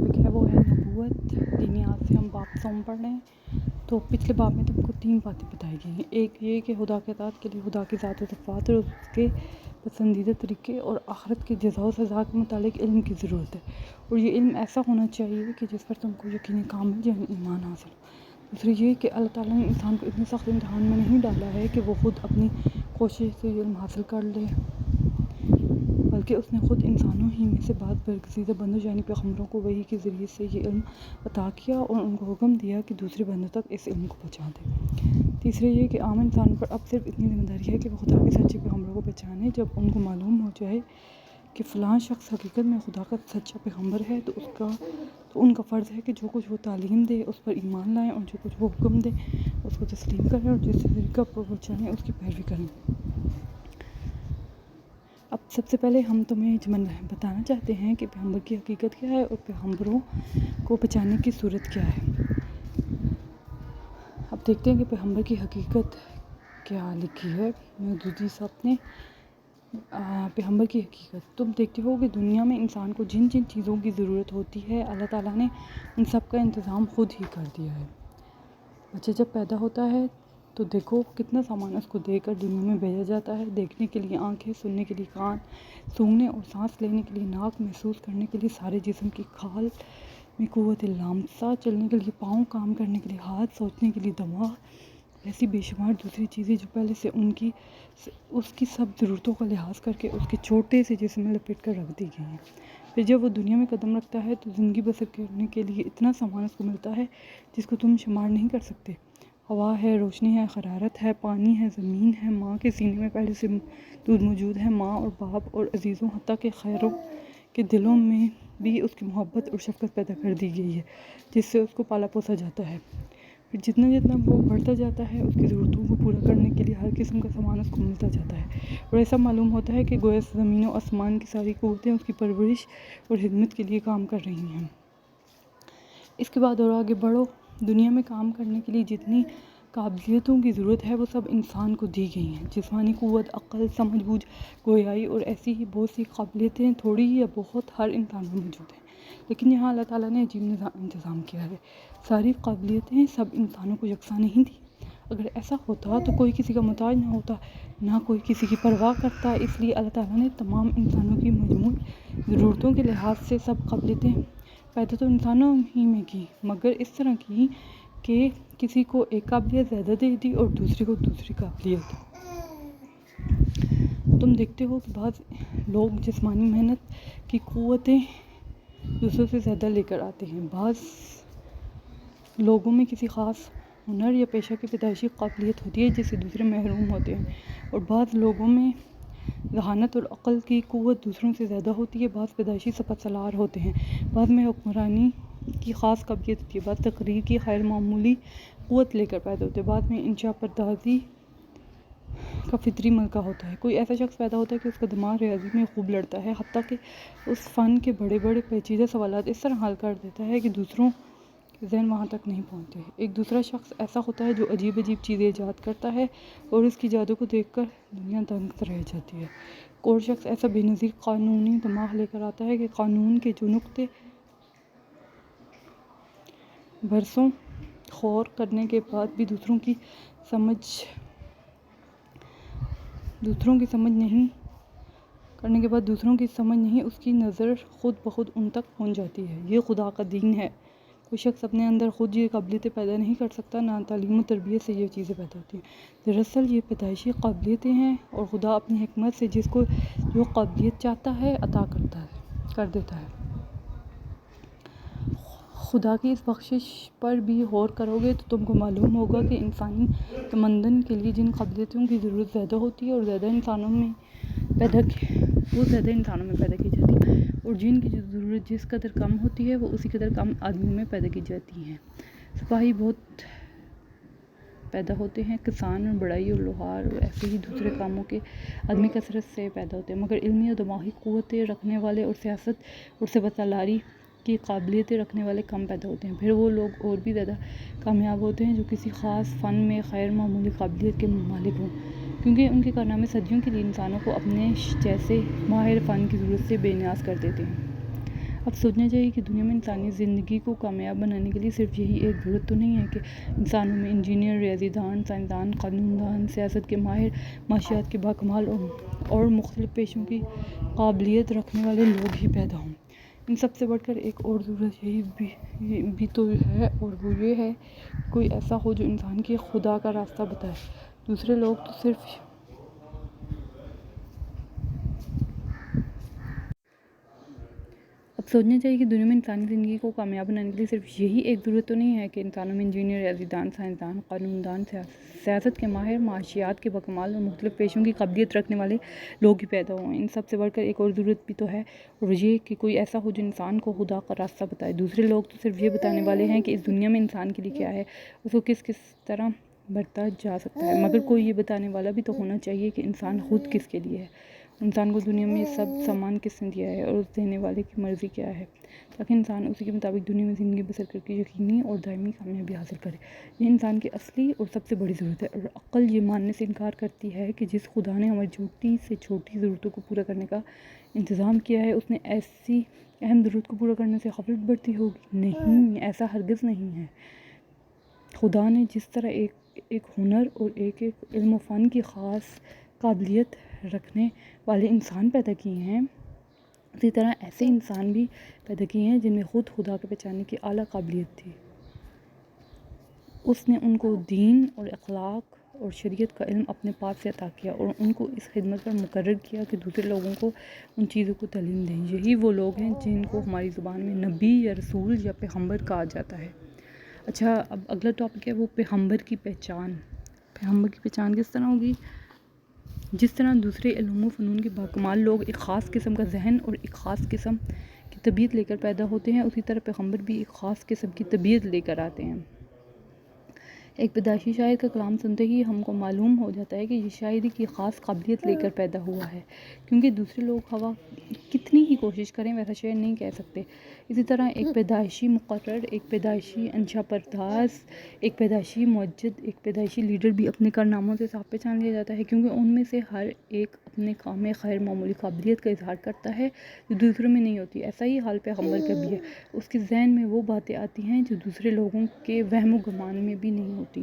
Topic ہے وہ ہے نبوت۔ دینی آج سے ہم باب سوم پڑھ رہے ہیں۔ تو پچھلے باب میں تم کو 3 باتیں بتائی گئی ہیں۔ ایک یہ کہ خدا کے اطاعت کے لیے خدا کی ذات و صفات اور اس کے پسندیدہ طریقے اور آخرت کے جزا و سزا کے متعلق علم کی ضرورت ہے، اور یہ علم ایسا ہونا چاہیے کہ جس پر تم کو یقین کامل یعنی ایمان حاصل ہو۔ دوسری یہ کہ اللہ تعالیٰ نے انسان کو اتنے سخت امتحان میں نہیں ڈالا ہے کہ وہ خود اپنی کوشش سے یہ علم حاصل کر لے، بلکہ اس نے خود انسانوں ہی میں سے بعض برگزیدہ بندوں یعنی پیغمبروں کو وحی کے ذریعے سے یہ علم عطا کیا اور ان کو حکم دیا کہ دوسرے بندوں تک اس علم کو پہنچا دیں۔ تیسرے یہ کہ عام انسان پر اب صرف اتنی ذمہ داری ہے کہ وہ خدا کے سچے پیغمبروں کو پہچانے۔ جب ان کو معلوم ہو جائے کہ فلاں شخص حقیقت میں خدا کا سچا پیغمبر ہے تو ان کا فرض ہے کہ جو کچھ وہ تعلیم دے اس پر ایمان لائیں، اور جو کچھ وہ حکم دے اس کو تسلیم کریں، اور جس طریقہ پر وہ چلیں اس کی پیروی کریں۔ اب سب سے پہلے ہم تمہیں بتانا چاہتے ہیں کہ پیغمبر کی حقیقت کیا ہے اور پیغمبروں کو پہچاننے کی صورت کیا ہے۔ اب دیکھتے ہیں کہ پیغمبر کی حقیقت کیا لکھی ہے مودودی صاحب نے۔ پیغمبر کی حقیقت: تم دیکھتے ہو کہ دنیا میں انسان کو جن جن چیزوں کی ضرورت ہوتی ہے اللہ تعالیٰ نے ان سب کا انتظام خود ہی کر دیا ہے۔ بچہ جب پیدا ہوتا ہے تو دیکھو کتنا سامان اس کو دے کر دنیا میں بھیجا جاتا ہے۔ دیکھنے کے لیے آنکھیں، سننے کے لیے کان، سونگھنے اور سانس لینے کے لیے ناک، محسوس کرنے کے لیے سارے جسم کی کھال میں قوت لامسہ، چلنے کے لیے پاؤں، کام کرنے کے لیے ہاتھ، سوچنے کے لیے دماغ، ایسی بے شمار دوسری چیزیں جو پہلے سے اس کی سب ضرورتوں کا لحاظ کر کے اس کے چھوٹے سے جسم میں لپیٹ کر رکھ دی گئی ہیں۔ پھر جب وہ دنیا میں قدم رکھتا ہے تو زندگی بسر کرنے کے لیے اتنا سامان اس کو ملتا ہے جس کو تم شمار نہیں کر سکتے۔ ہوا ہے، روشنی ہے، حرارت ہے، پانی ہے، زمین ہے، ماں کے سینے میں پہلے سے دودھ موجود ہے، ماں اور باپ اور عزیزوں حتیٰ کہ خیروں کے دلوں میں بھی اس کی محبت اور شفقت پیدا کر دی گئی ہے جس سے اس کو پالا پوسا جاتا ہے۔ پھر جتنا جتنا وہ بڑھتا جاتا ہے اس کی ضرورتوں کو پورا کرنے کے لیے ہر قسم کا سامان اس کو ملتا جاتا ہے، اور ایسا معلوم ہوتا ہے کہ گویا زمین و آسمان کی ساری قوتیں اس کی پرورش اور خدمت کے لیے کام کر رہی ہیں۔ اس کے بعد اور آگے بڑھو۔ دنیا میں کام کرنے کے لیے جتنی قابلیتوں کی ضرورت ہے وہ سب انسان کو دی گئی ہیں۔ جسمانی قوت، عقل، سمجھ بوجھ، گویائی اور ایسی ہی بہت سی قابلیتیں تھوڑی یا بہت ہر انسان میں موجود ہیں، لیکن یہاں اللہ تعالیٰ نے عجیب انتظام کیا ہے۔ ساری قابلیتیں سب انسانوں کو یکساں نہیں دی۔ اگر ایسا ہوتا تو کوئی کسی کا محتاج نہ ہوتا، نہ کوئی کسی کی پرواہ کرتا۔ اس لیے اللہ تعالیٰ نے تمام انسانوں کی مجموعی ضرورتوں کے لحاظ سے سب قابلیتیں پیدا تو انسانوں ہی میں کی، مگر اس طرح کی کہ کسی کو ایک قابلیت زیادہ دے دی اور دوسرے کو دوسری قابلیت۔ تم دیکھتے ہو کہ بعض لوگ جسمانی محنت کی قوتیں دوسروں سے زیادہ لے کر آتے ہیں، بعض لوگوں میں کسی خاص ہنر یا پیشہ کی پیدائشی قابلیت ہوتی ہے جس سے دوسرے محروم ہوتے ہیں، اور بعض لوگوں میں ذہانت اور عقل کی قوت دوسروں سے زیادہ ہوتی ہے، بعض پیدائشی سپہ سالار ہوتے ہیں، بعض میں حکمرانی کی خاص قابلیت ہوتی ہے، بعض تقریر کی غیر معمولی قوت لے کر پیدا ہوتے ہیں، بعض میں انشاء پردازی کا فطری ملکہ ہوتا ہے۔ کوئی ایسا شخص پیدا ہوتا ہے کہ اس کا دماغ ریاضی میں خوب لڑتا ہے، حتیٰ کہ اس فن کے بڑے بڑے پیچیدہ سوالات اس طرح حل کر دیتا ہے کہ دوسروں کے ذہن وہاں تک نہیں پہنچتے۔ ایک دوسرا شخص ایسا ہوتا ہے جو عجیب عجیب چیزیں ایجاد کرتا ہے اور اس کی جادو کو دیکھ کر دنیا دنگ رہ جاتی ہے۔ ایک اور شخص ایسا بے نظیر قانونی دماغ لے کر آتا ہے کہ قانون کے جو نقطے برسوں غور کرنے کے بعد بھی دوسروں کی سمجھ نہیں، اس کی نظر خود بخود ان تک پہنچ جاتی ہے۔ یہ خدا کا دین ہے۔ کوئی شخص اپنے اندر خود یہ قابلیتیں پیدا نہیں کر سکتا، نہ تعلیم و تربیت سے یہ چیزیں پیدا ہوتی ہیں۔ دراصل یہ پیدائشی قابلیتیں ہیں اور خدا اپنی حکمت سے جس کو جو قابلیت چاہتا ہے عطا کر دیتا ہے۔ خدا کی اس بخشش پر بھی غور کرو گے تو تم کو معلوم ہوگا کہ انسانی تمدن کے لیے جن قابلیتوں کی ضرورت زیادہ ہوتی ہے وہ زیادہ انسانوں میں پیدا کی جاتی ہیں، اور جن کی ضرورت جس قدر کم ہوتی ہے وہ اسی قدر کم آدمیوں میں پیدا کی جاتی ہیں۔ سپاہی بہت پیدا ہوتے ہیں، کسان اور بڑھئی اور لوہار اور ایسے ہی دوسرے کاموں کے آدمی کثرت سے پیدا ہوتے ہیں، مگر علمی اور دماغی قوتیں رکھنے والے اور سیاست اور سپہ سالاری کی قابلیتیں رکھنے والے کم پیدا ہوتے ہیں۔ پھر وہ لوگ اور بھی زیادہ کامیاب ہوتے ہیں جو کسی خاص فن میں غیر معمولی قابلیت کے مالک ہوں، کیونکہ ان کے کارنامے صدیوں کے لیے انسانوں کو اپنے جیسے ماہر فن کی ضرورت سے بے نیاز کر دیتے ہیں۔ اب سوچنا چاہیے کہ دنیا میں انسانی زندگی کو کامیاب بنانے کے لیے صرف یہی ایک ضرورت تو نہیں ہے کہ انسانوں میں انجینئر، ریاضی دان، سائنسدان، قانون دان، سیاست کے ماہر، معاشیات کے باکمال اور مختلف پیشوں کی قابلیت رکھنے والے لوگ ہی پیدا ہوں۔ ان سب سے بڑھ کر ایک اور ضرورت یہی بھی تو ہے، اور وہ یہ ہے کہ کوئی ایسا ہو جو انسان کی خدا کا راستہ بتائے۔ دوسرے لوگ تو صرف اب سوچنا چاہیے کہ دنیا میں انسانی زندگی کو کامیاب بنانے کے لیے صرف یہی ایک ضرورت تو نہیں ہے کہ انسانوں میں انجینئر، ریاضی دان، سائنسدان، قانون دان، سیاست کے ماہر، معاشیات کے باکمال اور مختلف پیشوں کی قابلیت رکھنے والے لوگ ہی پیدا ہوں۔ ان سب سے بڑھ کر ایک اور ضرورت بھی تو ہے، اور یہ کہ کوئی ایسا ہو جو انسان کو خدا کا راستہ بتائے۔ دوسرے لوگ تو صرف یہ بتانے والے ہیں کہ اس دنیا میں انسان کے لیے کیا ہے، اس کو کس طرح برتا جا سکتا ہے، مگر کوئی یہ بتانے والا بھی تو ہونا چاہیے کہ انسان خود کس کے لیے ہے، انسان کو دنیا میں سب سامان کس نے دیا ہے، اور اس دینے والے کی مرضی کیا ہے، تاکہ انسان اسی کے مطابق دنیا میں زندگی بسر کر کے یقینی اور دائمی کامیابی حاصل کرے۔ یہ انسان کی اصلی اور سب سے بڑی ضرورت ہے، اور عقل یہ ماننے سے انکار کرتی ہے کہ جس خدا نے ہماری چھوٹی سے چھوٹی ضرورتوں کو پورا کرنے کا انتظام کیا ہے، اس نے ایسی اہم ضرورت کو پورا کرنے سے غفلت برتی ہوگی؟ نہیں، ایسا ہرگز نہیں ہے۔ خدا نے جس طرح ایک ہنر اور ایک علم و فن کی خاص قابلیت رکھنے والے انسان پیدا کیے ہیں، اسی طرح ایسے انسان بھی پیدا کیے ہیں جن میں خود خدا کو پہچاننے کی اعلیٰ قابلیت تھی۔ اس نے ان کو دین اور اخلاق اور شریعت کا علم اپنے پاس سے عطا کیا، اور ان کو اس خدمت پر مقرر کیا کہ دوسرے لوگوں کو ان چیزوں کو تعلیم دیں۔ یہی وہ لوگ ہیں جن کو ہماری زبان میں نبی یا رسول یا پیغمبر کہا جاتا ہے۔ اچھا، اب اگلا ٹاپک ہے وہ پیغمبر کی پہچان۔ پیغمبر کی پہچان کس طرح ہوگی؟ جس طرح دوسرے علوم و فنون کے باکمال لوگ ایک خاص قسم کا ذہن اور ایک خاص قسم کی طبیعت لے کر پیدا ہوتے ہیں، اسی طرح پیغمبر بھی ایک خاص قسم کی طبیعت لے کر آتے ہیں۔ ایک پیدائشی شاعر کا کلام سنتے ہی ہم کو معلوم ہو جاتا ہے کہ یہ شاعری کی خاص قابلیت لے کر پیدا ہوا ہے، کیونکہ دوسرے لوگ ہوا کتنی ہی کوشش کریں ویسا شعر نہیں کہہ سکتے۔ اسی طرح ایک پیدائشی مقرر، ایک پیدائشی انشا پرداز، ایک پیدائشی موجد، ایک پیدائشی لیڈر بھی اپنے کارناموں سے صاف پہچان لیا جاتا ہے، کیونکہ ان میں سے ہر ایک اپنے کام خیر معمولی قابلیت کا اظہار کرتا ہے جو دوسروں میں نہیں ہوتی۔ ایسا ہی حال پیغمبر کا بھی ہے، اس کے ذہن میں وہ باتیں آتی ہیں جو دوسرے لوگوں کے وہم و گمان میں بھی نہیں ہوتی۔